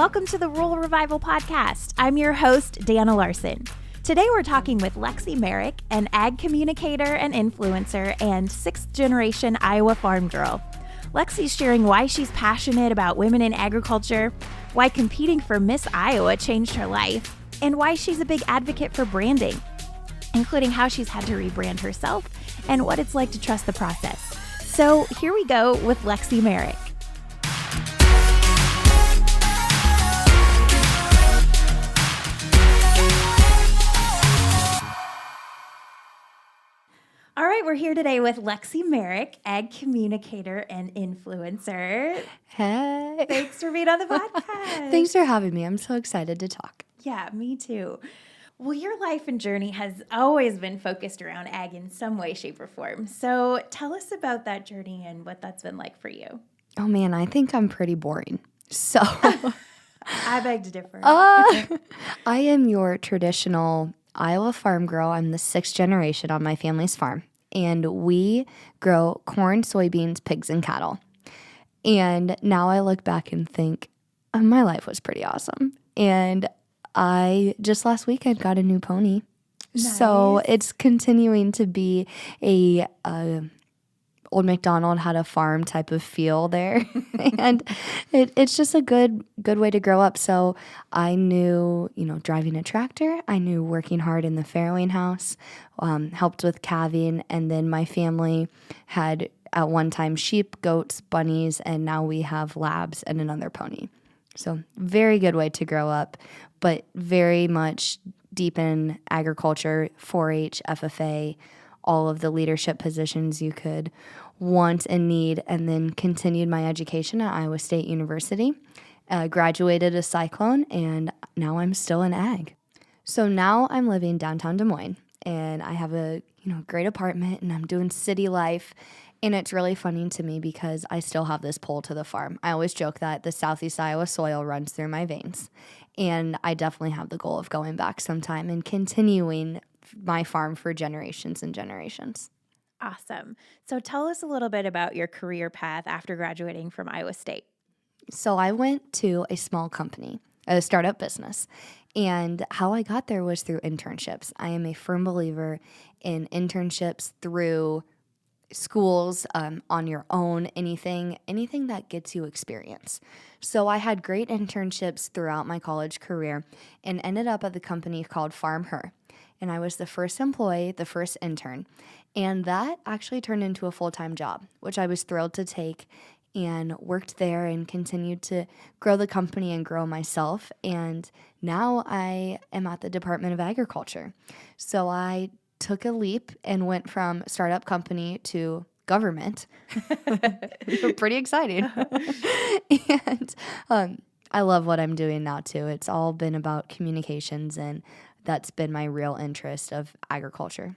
Welcome to the Rural Revival Podcast. I'm your host, Dana Larson. Today we're talking with Lexi Marek, an ag communicator and influencer and sixth-generation Iowa farm girl. Lexi's sharing why she's passionate about women in agriculture, why competing for Miss Iowa changed her life, and why she's a big advocate for branding, including how she's had to rebrand herself and what it's like to trust the process. So here we go with Lexi Marek. All right, we're here today with Lexi Marek, ag communicator and influencer. Hey. Thanks for being on the podcast. Thanks for having me. I'm so excited to talk. Yeah, me too. Well, your life and journey has always been focused around ag in some way, shape, or form. So tell us about that journey and what that's been like for you. Oh, man, I think I'm pretty boring. So I beg to differ. I am your traditional Iowa farm girl. I'm the sixth generation on my family's farm, and we grow corn, soybeans, pigs, and cattle. And now I look back and think, my life was pretty awesome. And I just last weekend got a new pony. Nice. So it's continuing to be a Old MacDonald had a farm type of feel there. And it's just a good way to grow up. So I knew, driving a tractor. I knew working hard in the farrowing house, helped with calving. And then my family had at one time sheep, goats, bunnies, and now we have labs and another pony. So very good way to grow up, but very much deep in agriculture, 4-H, FFA, all of the leadership positions you could want and need, and then continued my education at Iowa State University, graduated a Cyclone, and now I'm still in ag. So now I'm living downtown Des Moines, and I have a great apartment, and I'm doing city life, and it's really funny to me because I still have this pull to the farm. I always joke that the Southeast Iowa soil runs through my veins, and I definitely have the goal of going back sometime and continuing my farm for generations and generations. Awesome. So tell us a little bit about your career path after graduating from Iowa State. So I went to a small company, a startup business, and how I got there was through internships. I am a firm believer in internships through schools, on your own, anything that gets you experience. So I had great internships throughout my college career and ended up at the company called Farm Her. And I was the first employee, the first intern. And that actually turned into a full-time job, which I was thrilled to take, and worked there and continued to grow the company and grow myself. And now I am at the Department of Agriculture. So I took a leap and went from startup company to government. Pretty exciting. And I love what I'm doing now too. It's all been about communications, and that's been my real interest of agriculture.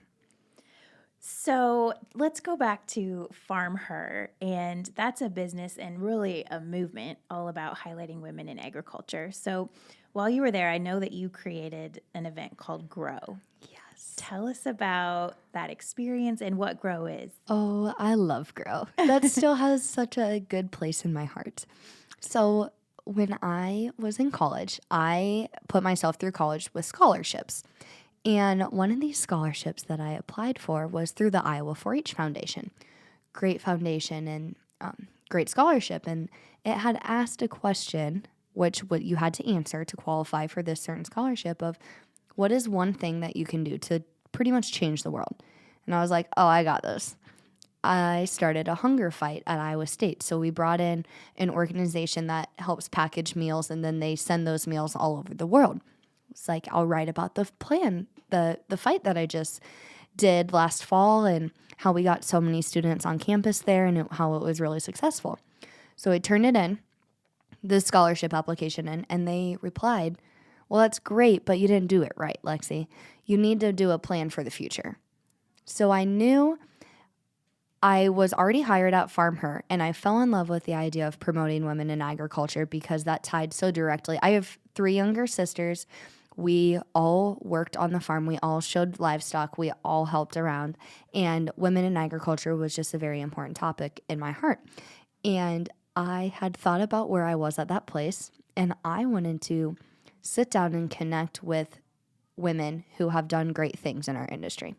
So let's go back to Farm Her, and that's a business and really a movement all about highlighting women in agriculture. So while you were there, I know that you created an event called Grow. Yes. Tell us about that experience and what Grow is. Oh, I love Grow. That still has such a good place in my heart. So when I was in college, I put myself through college with scholarships. And one of these scholarships that I applied for was through the Iowa 4-H Foundation. Great foundation and great scholarship. And it had asked a question, which you had to answer to qualify for this certain scholarship, of what is one thing that you can do to pretty much change the world? And I was like, oh, I got this. I started a hunger fight at Iowa State. So we brought in an organization that helps package meals, and then they send those meals all over the world. It's like, I'll write about the plan, the fight that I just did last fall, and how we got so many students on campus there, and how it was really successful. So I turned it in, the scholarship application in, and they replied, well, that's great, but you didn't do it right, Lexi. You need to do a plan for the future. So I knew I was already hired at Farm Her, and I fell in love with the idea of promoting women in agriculture because that tied so directly. I have 3 younger sisters. We all worked on the farm. We all showed livestock. We all helped around. And women in agriculture was just a very important topic in my heart. And I had thought about where I was at that place And I wanted to sit down and connect with women who have done great things in our industry.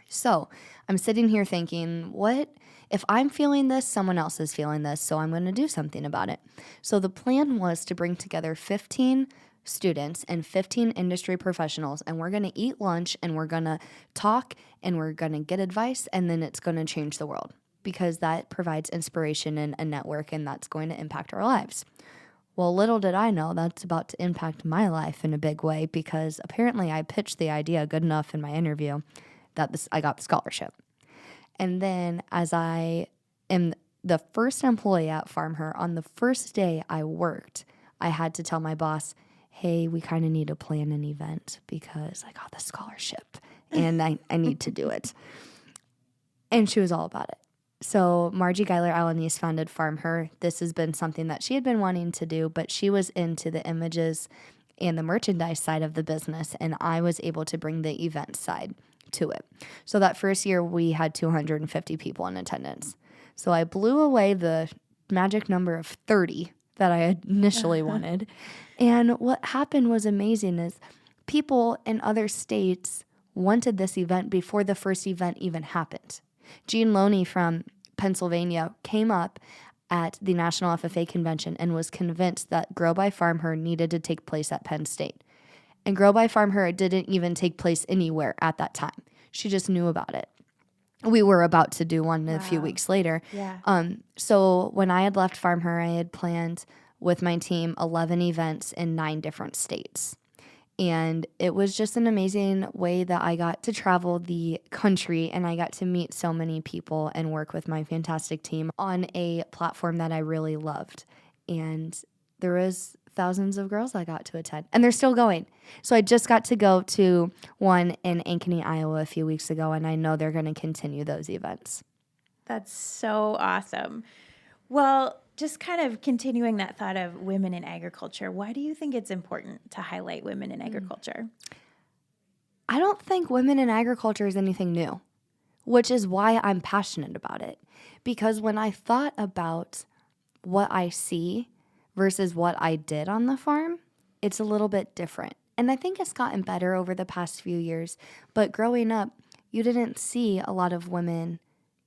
So I'm sitting here thinking, what if I'm feeling this, someone else is feeling this, so I'm going to do something about it. So the plan was to bring together 15 students and 15 industry professionals, and we're going to eat lunch and we're going to talk and we're going to get advice, and then it's going to change the world because that provides inspiration and a network, and that's going to impact our lives. Well, little did I know that's about to impact my life in a big way, because apparently I pitched the idea good enough in my interview that I got the scholarship. And then as I am the first employee at FarmHer, on the first day I worked, I had to tell my boss, hey, we kind of need to plan an event because I got the scholarship and I need to do it. And she was all about it. So Margie Geiler-Alanis founded FarmHer. This has been something that she had been wanting to do, but she was into the images and the merchandise side of the business, and I was able to bring the event side to it. So that first year, we had 250 people in attendance. So I blew away the magic number of 30 that I had initially wanted. And what happened was amazing is people in other states wanted this event before the first event even happened. Jean Loney from Pennsylvania came up at the National FFA Convention and was convinced that Grow by FarmHer needed to take place at Penn State. And Grow by FarmHer didn't even take place anywhere at that time. She just knew about it. We were about to do one a few weeks later. Yeah. So when I had left FarmHer, I had planned with my team 11 events in 9 different states. And it was just an amazing way that I got to travel the country, and I got to meet so many people and work with my fantastic team on a platform that I really loved. And there was thousands of girls I got to attend, and they're still going. So I just got to go to one in Ankeny, Iowa a few weeks ago, and I know they're going to continue those events. That's so awesome. Well, just kind of continuing that thought of women in agriculture, why do you think it's important to highlight women in agriculture? I don't think women in agriculture is anything new, which is why I'm passionate about it. Because when I thought about what I see versus what I did on the farm, it's a little bit different. And I think it's gotten better over the past few years. But growing up, you didn't see a lot of women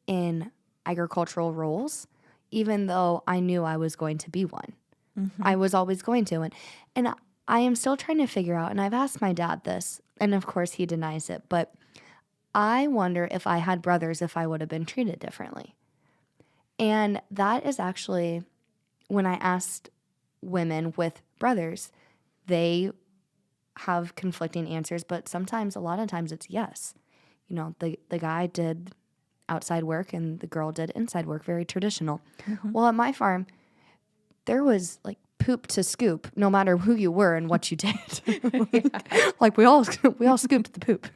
in agricultural roles, even though I knew I was going to be one. Mm-hmm. I was always going to. And I am still trying to figure out, and I've asked my dad this, and of course he denies it, but I wonder if I had brothers, if I would have been treated differently. And that is actually, when I asked women with brothers, they have conflicting answers, but sometimes, a lot of times it's yes. You know, the guy did outside work and the girl did inside work, very traditional. Mm-hmm. Well, at my farm, there was like poop to scoop, no matter who you were and what you did. Like we all scooped the poop.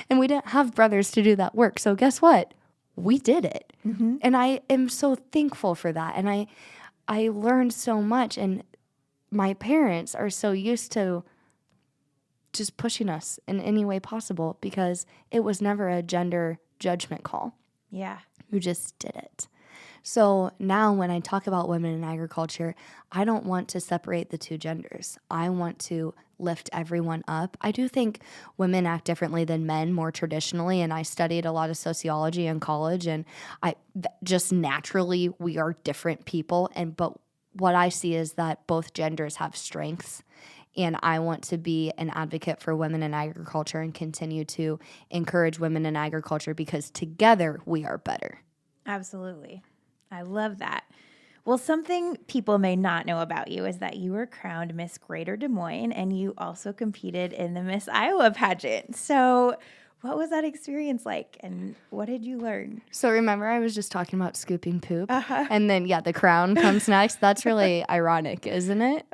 and we didn't have brothers to do that work. So guess what? We did it. Mm-hmm. And I am so thankful for that. And I learned so much, and my parents are so used to just pushing us in any way possible because it was never a gender judgment call. Yeah. You just did it. So now when I talk about women in agriculture, I don't want to separate the two genders. I want to lift everyone up. I do think women act differently than men more traditionally, and I studied a lot of sociology in college, and just naturally we are different people. But what I see is that both genders have strengths. And I want to be an advocate for women in agriculture and continue to encourage women in agriculture because together we are better. Absolutely. I love that. Well, something people may not know about you is that you were crowned Miss Greater Des Moines, and you also competed in the Miss Iowa pageant. So what was that experience like, and what did you learn? So remember I was just talking about scooping poop, and then, the crown comes next. That's really ironic, isn't it?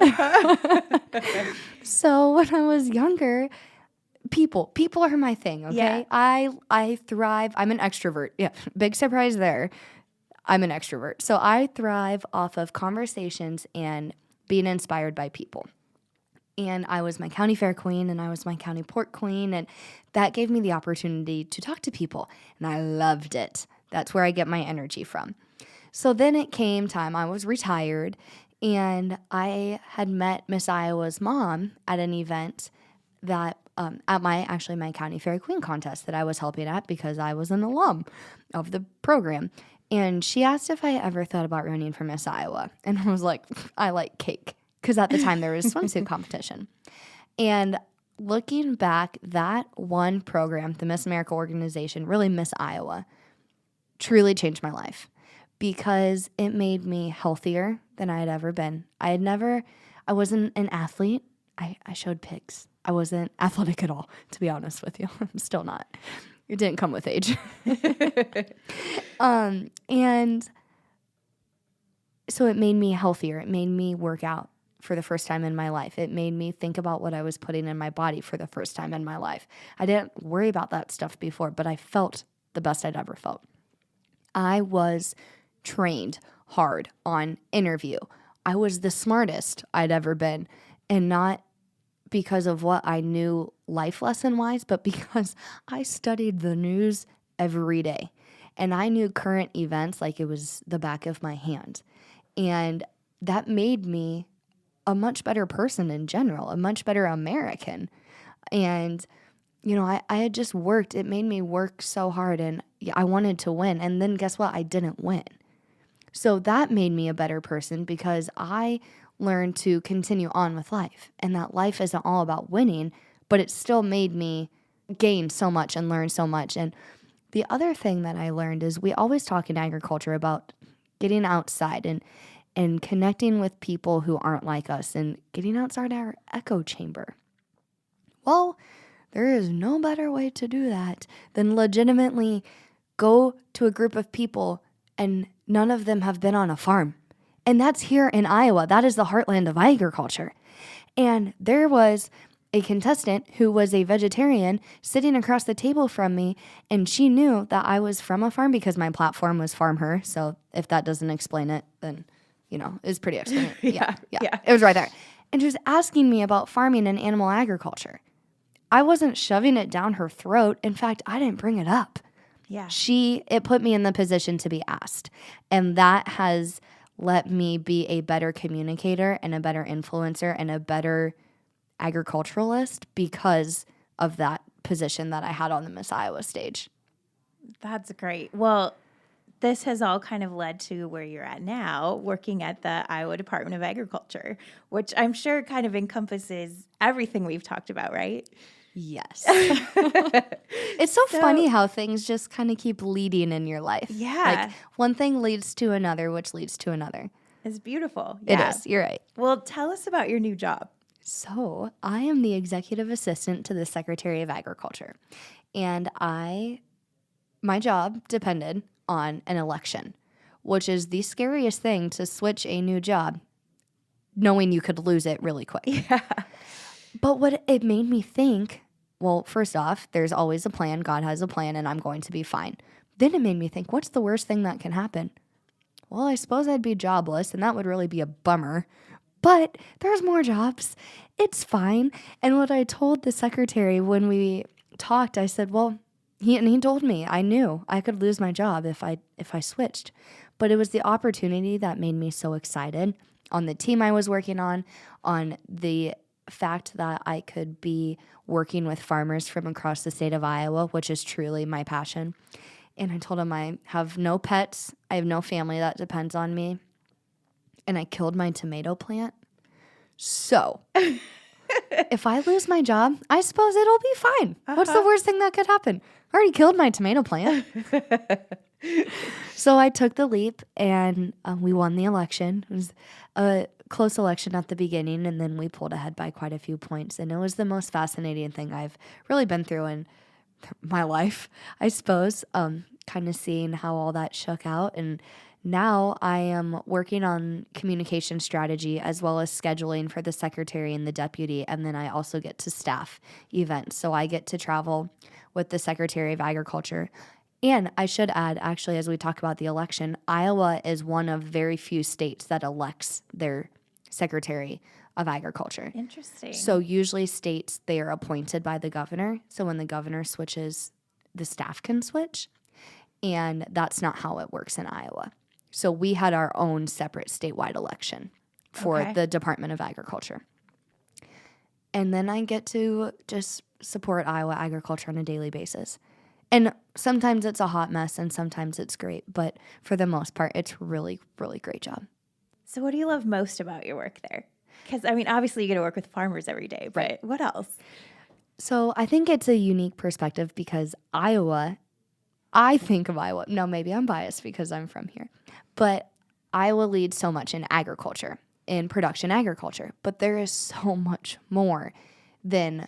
So when I was younger, people are my thing, okay? Yeah. I thrive. I'm an extrovert. Yeah, big surprise there. I'm an extrovert. So I thrive off of conversations and being inspired by people. And I was my county fair queen, and I was my county pork queen, and that gave me the opportunity to talk to people, and I loved it. That's where I get my energy from. So then it came time, I was retired, And I had met Miss Iowa's mom at an event that at my County Fair Queen contest that I was helping at because I was an alum of the program. And she asked if I ever thought about running for Miss Iowa. And I was like, I like cake. Because at the time there was a swimsuit competition. And looking back, that one program, the Miss America organization, really Miss Iowa, truly changed my life because it made me healthier than I had ever been. I wasn't an athlete. I showed pics. I wasn't athletic at all, to be honest with you. I'm still not. It didn't come with age. And so it made me healthier. It made me work out for the first time in my life. It made me think about what I was putting in my body for the first time in my life. I didn't worry about that stuff before, but I felt the best I'd ever felt. I was trained hard on interview. I was the smartest I'd ever been, and not because of what I knew life lesson-wise, but because I studied the news every day. And I knew current events like it was the back of my hand. And that made me a much better person in general, a much better American. And, I had just worked. It made me work so hard, and I wanted to win. And then guess what? I didn't win. So that made me a better person because I learned to continue on with life, and that life isn't all about winning, but it still made me gain so much and learn so much. And the other thing that I learned is we always talk in agriculture about getting outside and connecting with people who aren't like us and getting outside our echo chamber. Well, there is no better way to do that than legitimately go to a group of people and none of them have been on a farm. And that's here in Iowa. That is the heartland of agriculture. And there was a contestant who was a vegetarian sitting across the table from me, and she knew that I was from a farm because my platform was Farm Her. So if that doesn't explain it, then, it's pretty explanatory. Yeah. It was right there. And she was asking me about farming and animal agriculture. I wasn't shoving it down her throat. In fact, I didn't bring it up. Yeah. It put me in the position to be asked. And that has let me be a better communicator and a better influencer and a better agriculturalist because of that position that I had on the Miss Iowa stage. That's great. Well, this has all kind of led to where you're at now, working at the Iowa Department of Agriculture, which I'm sure kind of encompasses everything we've talked about, right? Yes. It's so funny how things just kind of keep leading in your life. Yeah. Like one thing leads to another, which leads to another. It's beautiful. Yeah. It is. You're right. Well, tell us about your new job. So I am the executive assistant to the Secretary of Agriculture. And my job depended on an election, which is the scariest thing to switch a new job, knowing you could lose it really quick. Yeah. But what it made me think, well, first off, there's always a plan. God has a plan, and I'm going to be fine. Then it made me think, what's the worst thing that can happen? Well, I suppose I'd be jobless, and that would really be a bummer. But there's more jobs. It's fine. And what I told the secretary when we talked, I said, well, he told me I knew I could lose my job if I switched. But it was the opportunity that made me so excited on the team I was working on the fact that I could be working with farmers from across the state of Iowa, which is truly my passion. And I told him I have no pets. I have no family that depends on me. And I killed my tomato plant. So if I lose my job, I suppose it'll be fine. What's the worst thing that could happen? I already killed my tomato plant. So I took the leap, and we won the election. It was a close election at the beginning, and then we pulled ahead by quite a few points. And it was the most fascinating thing I've really been through in my life, I suppose, kind of seeing how all that shook out. And now I am working on communication strategy as well as scheduling for the secretary and the deputy, and then I also get to staff events. So I get to travel with the Secretary of Agriculture. And I should add, actually, as we talk about the election, Iowa is one of very few states that elects their Secretary of Agriculture. Interesting. So usually states, they are appointed by the governor. So when the governor switches, the staff can switch. And that's not how it works in Iowa. So we had our own separate statewide election for the Department of Agriculture. And then I get to just support Iowa agriculture on a daily basis. And sometimes it's a hot mess and sometimes it's great. But for the most part, it's really, really great job. So what do you love most about your work there? Because, I mean, obviously you get to work with farmers every day, but what else? So I think it's a unique perspective because I think of Iowa. No, maybe I'm biased because I'm from here. But Iowa leads so much in agriculture, in production agriculture. But there is so much more than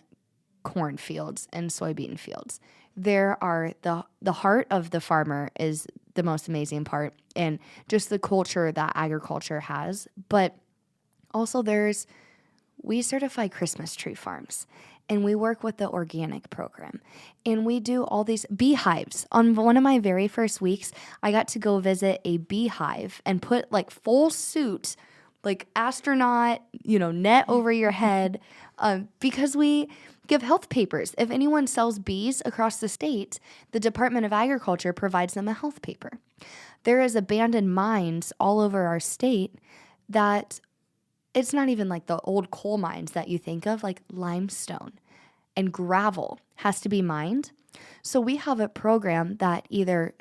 cornfields and soybean fields. There are the heart of the farmer is the most amazing part, and just the culture that agriculture has. But also we certify Christmas tree farms, and we work with the organic program, and we do all these beehives. On one of my very first weeks, I got to go visit a beehive and put like full suit, like astronaut, net over your head, because we give health papers. If anyone sells bees across the state, the Department of Agriculture provides them a health paper. There is abandoned mines all over our state that it's not even like the old coal mines that you think of, like limestone and gravel has to be mined. So we have a program that either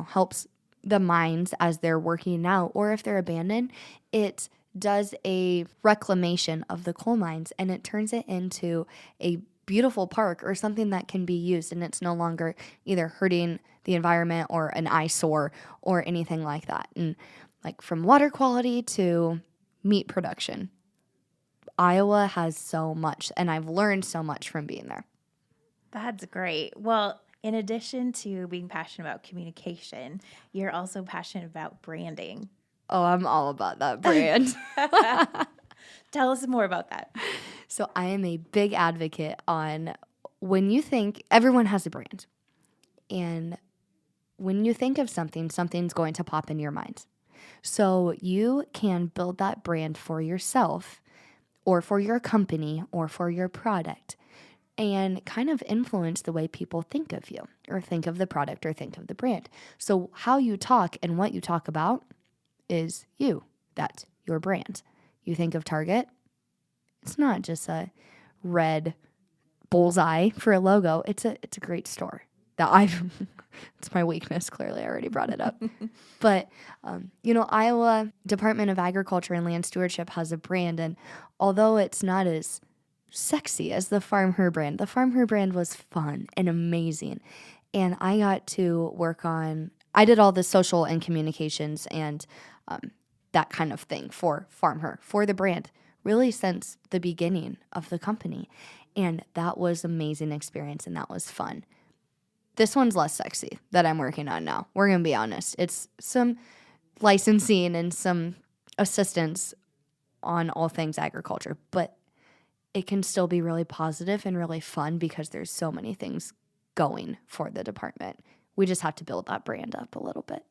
helps the mines as they're working out, or if they're abandoned, it does a reclamation of the coal mines and it turns it into a beautiful park or something that can be used, and it's no longer either hurting the environment or an eyesore or anything like that. And like from water quality to meat production, Iowa has so much, and I've learned so much from being there. That's great. Well, in addition to being passionate about communication, you're also passionate about branding. Oh, I'm all about that brand. Tell us more about that. So I am a big advocate on when you think everyone has a brand. And when you think of something, something's going to pop in your mind. So you can build that brand for yourself or for your company or for your product and kind of influence the way people think of you or think of the product or think of the brand. So how you talk and what you talk about is you. That's your brand. You think of Target, it's not just a red bullseye for a logo. It's a great store that it's my weakness. Clearly, I already brought it up. But, Iowa Department of Agriculture and Land Stewardship has a brand. And although it's not as sexy as the Farm Her brand was fun and amazing. And I got to I did all the social and communications and that kind of thing for Farm Her, for the brand, really since the beginning of the company. And that was an amazing experience and that was fun. This one's less sexy that I'm working on now. We're going to be honest. It's some licensing and some assistance on all things agriculture, but it can still be really positive and really fun because there's so many things going for the department. We just have to build that brand up a little bit.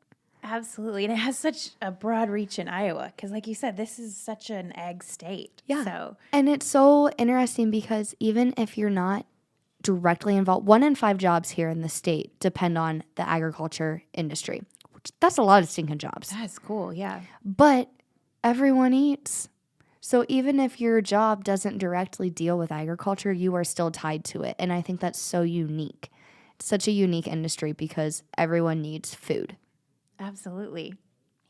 Absolutely. And it has such a broad reach in Iowa because, like you said, this is such an ag state. Yeah. And it's so interesting because even if you're not directly involved, 1 in 5 jobs here in the state depend on the agriculture industry. That's a lot of stinking jobs. That's cool, yeah. But everyone eats. So even if your job doesn't directly deal with agriculture, you are still tied to it. And I think that's so unique. It's such a unique industry because everyone needs food. Absolutely.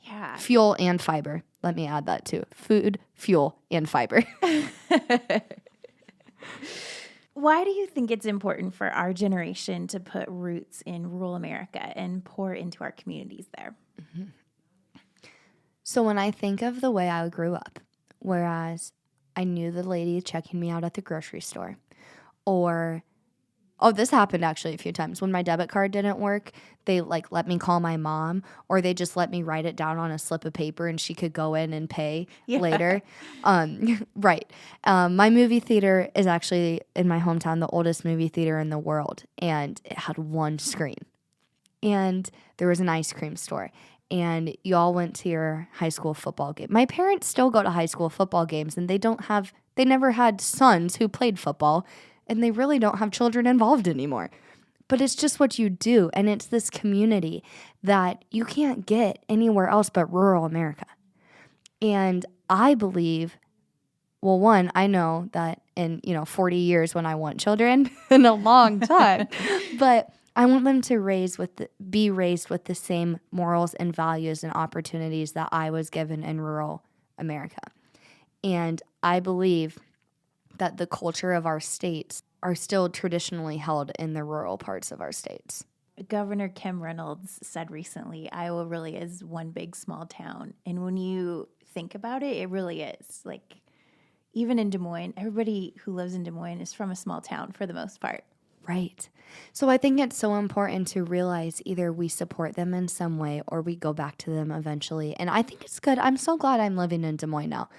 Yeah. Fuel and fiber. Let me add that too. Food, fuel, and fiber. Why do you think it's important for our generation to put roots in rural America and pour into our communities there? Mm-hmm. So when I think of the way I grew up, whereas I knew the lady checking me out at the grocery store, or this happened actually a few times. When my debit card didn't work, they let me call my mom, or they just let me write it down on a slip of paper and she could go in and pay later. Right. My movie theater is actually in my hometown, the oldest movie theater in the world, and it had one screen. And there was an ice cream store. And you all went to your high school football game. My parents still go to high school football games, and they never had sons who played football, and they really don't have children involved anymore. But it's just what you do, and it's this community that you can't get anywhere else but rural America. And I believe, well, one, I know that in, 40 years when I want children, in a long time, but I want them to be raised with the same morals and values and opportunities that I was given in rural America. And I believe that the culture of our states are still traditionally held in the rural parts of our states. Governor Kim Reynolds said recently, Iowa really is one big small town. And when you think about it, it really is. Like, even in Des Moines, everybody who lives in Des Moines is from a small town for the most part. Right. So I think it's so important to realize either we support them in some way or we go back to them eventually. And I think it's good. I'm so glad I'm living in Des Moines now.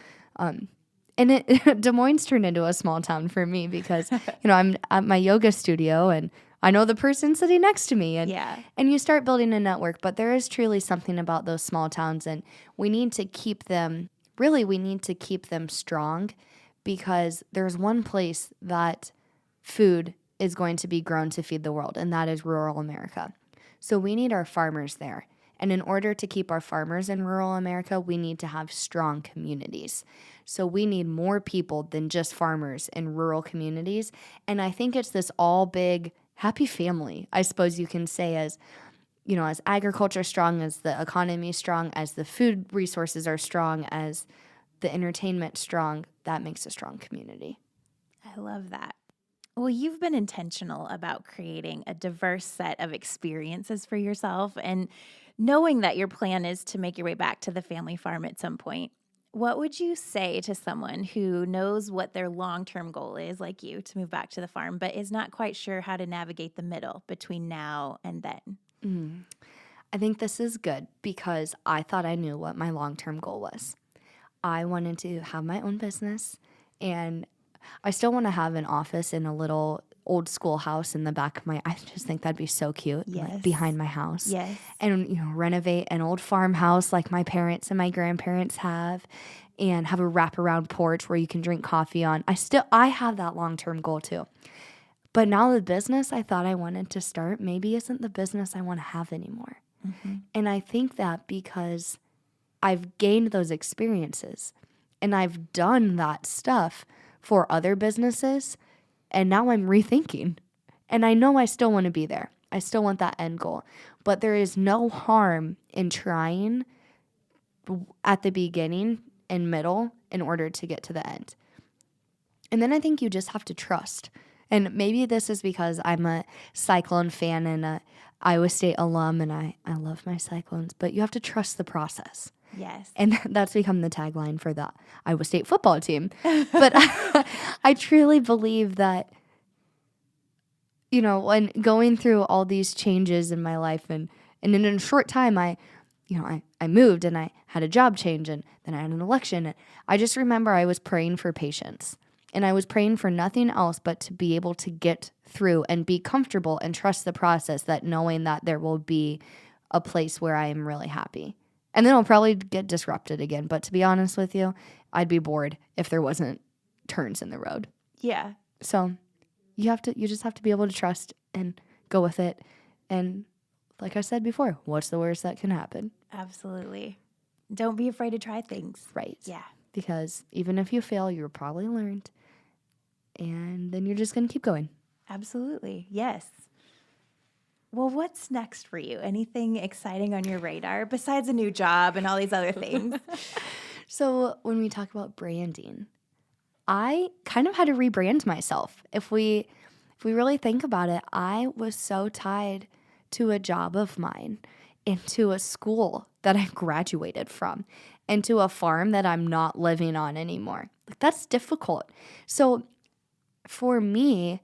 Des Moines turned into a small town for me because, I'm at my yoga studio and I know the person sitting next to me. And you start building a network. But there is truly something about those small towns, and we need to keep them strong, because there's one place that food is going to be grown to feed the world, and that is rural America. So we need our farmers there. And in order to keep our farmers in rural America, we need to have strong communities. So we need more people than just farmers in rural communities. And I think it's this all big happy family, I suppose you can say, as agriculture is strong, as the economy is strong, as the food resources are strong, as the entertainment strong, that makes a strong community. I love that. Well, you've been intentional about creating a diverse set of experiences for yourself, and knowing that your plan is to make your way back to the family farm at some point. What would you say to someone who knows what their long-term goal is, like you, to move back to the farm, but is not quite sure how to navigate the middle between now and then? I think this is good because I thought I knew what my long-term goal was. I wanted to have my own business, and I still want to have an office in a little old school house in the back of I just think that'd be so cute, like behind my house. Yes. And, renovate an old farmhouse like my parents and my grandparents have, and have a wraparound porch where you can drink coffee on. I have that long-term goal too. But now the business I thought I wanted to start maybe isn't the business I want to have anymore. Mm-hmm. And I think that because I've gained those experiences and I've done that stuff for other businesses, and now I'm rethinking. And I know I still want to be there. I still want that end goal. But there is no harm in trying at the beginning and middle in order to get to the end. And then I think you just have to trust. And maybe this is because I'm a Cyclone fan and a Iowa State alum, and I love my Cyclones, but you have to trust the process. Yes. And that's become the tagline for the Iowa State football team. But I truly believe that, when going through all these changes in my life, and in a short time, I moved and I had a job change, and then I had an election. And I just remember I was praying for patience, and I was praying for nothing else but to be able to get through and be comfortable and trust the process, that knowing that there will be a place where I am really happy. And then I'll probably get disrupted again. But to be honest with you, I'd be bored if there wasn't turns in the road. Yeah. So you just have to be able to trust and go with it. And like I said before, what's the worst that can happen? Absolutely. Don't be afraid to try things. Right. Yeah. Because even if you fail, you'll probably learned. And then you're just going to keep going. Absolutely. Yes. Well, what's next for you? Anything exciting on your radar besides a new job and all these other things? So when we talk about branding, I kind of had to rebrand myself. If we really think about it, I was so tied to a job of mine, and to a school that I graduated from, and to a farm that I'm not living on anymore. Like, that's difficult. So for me,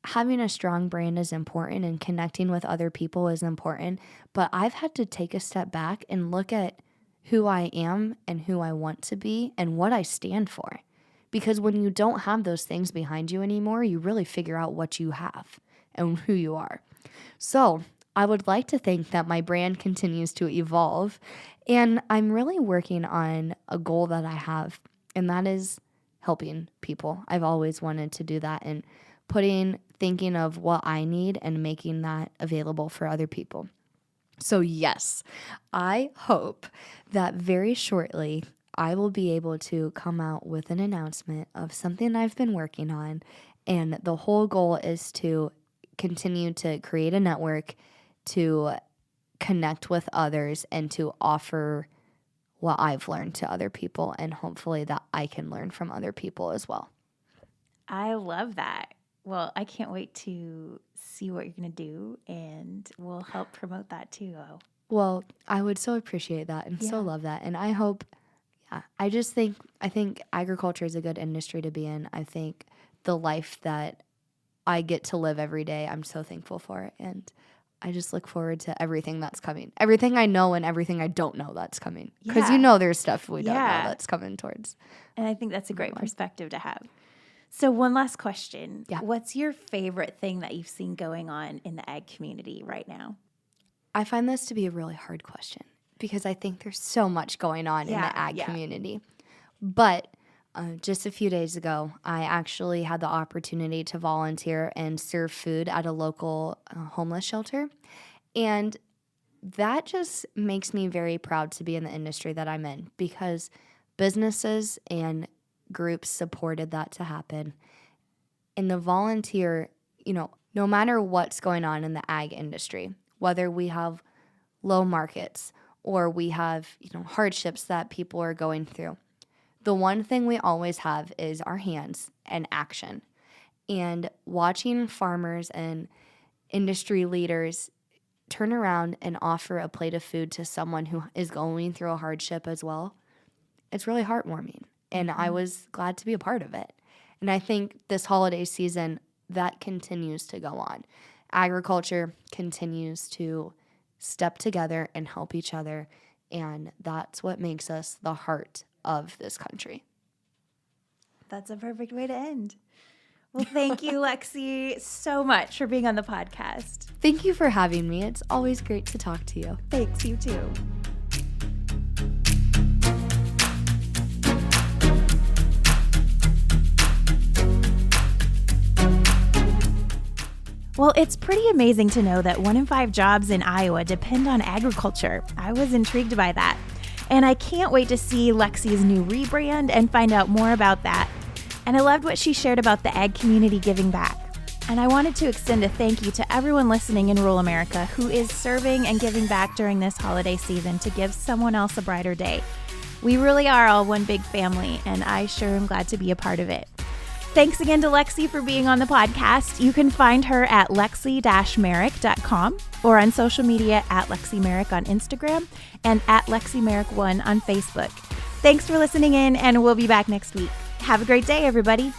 having a strong brand is important, and connecting with other people is important, but I've had to take a step back and look at who I am and who I want to be and what I stand for. Because when you don't have those things behind you anymore, you really figure out what you have and who you are. So I would like to think that my brand continues to evolve, and I'm really working on a goal that I have, and that is helping people. I've always wanted to do that, and thinking of what I need and making that available for other people. So yes, I hope that very shortly I will be able to come out with an announcement of something I've been working on. And the whole goal is to continue to create a network, to connect with others, and to offer what I've learned to other people. And hopefully that I can learn from other people as well. I love that. Well, I can't wait to see what you're going to do, and we'll help promote that too. Well, I would so appreciate that and so love that. And I hope, I think agriculture is a good industry to be in. I think the life that I get to live every day, I'm so thankful for it. And I just look forward to everything that's coming. Everything I know and everything I don't know that's coming. Because there's stuff we don't know that's coming towards. And I think that's a great perspective to have. So one last question. Yeah. What's your favorite thing that you've seen going on in the ag community right now? I find this to be a really hard question because I think there's so much going on in the ag community. But just a few days ago, I actually had the opportunity to volunteer and serve food at a local homeless shelter. And that just makes me very proud to be in the industry that I'm in because businesses and groups supported that to happen. And the volunteer, no matter what's going on in the ag industry, whether we have low markets or we have, hardships that people are going through, the one thing we always have is our hands and action. And watching farmers and industry leaders turn around and offer a plate of food to someone who is going through a hardship as well, it's really heartwarming. And I was glad to be a part of it. And I think this holiday season, that continues to go on. Agriculture continues to step together and help each other. And that's what makes us the heart of this country. That's a perfect way to end. Well, thank you, Lexi, so much for being on the podcast. Thank you for having me. It's always great to talk to you. Thanks, you too. Well, it's pretty amazing to know that 1 in 5 jobs in Iowa depend on agriculture. I was intrigued by that. And I can't wait to see Lexi's new rebrand and find out more about that. And I loved what she shared about the ag community giving back. And I wanted to extend a thank you to everyone listening in rural America who is serving and giving back during this holiday season to give someone else a brighter day. We really are all one big family, and I sure am glad to be a part of it. Thanks again to Lexi for being on the podcast. You can find her at lexi-marek.com or on social media at Lexi Marek on Instagram and at Lexi Marek1 on Facebook. Thanks for listening in, and we'll be back next week. Have a great day, everybody.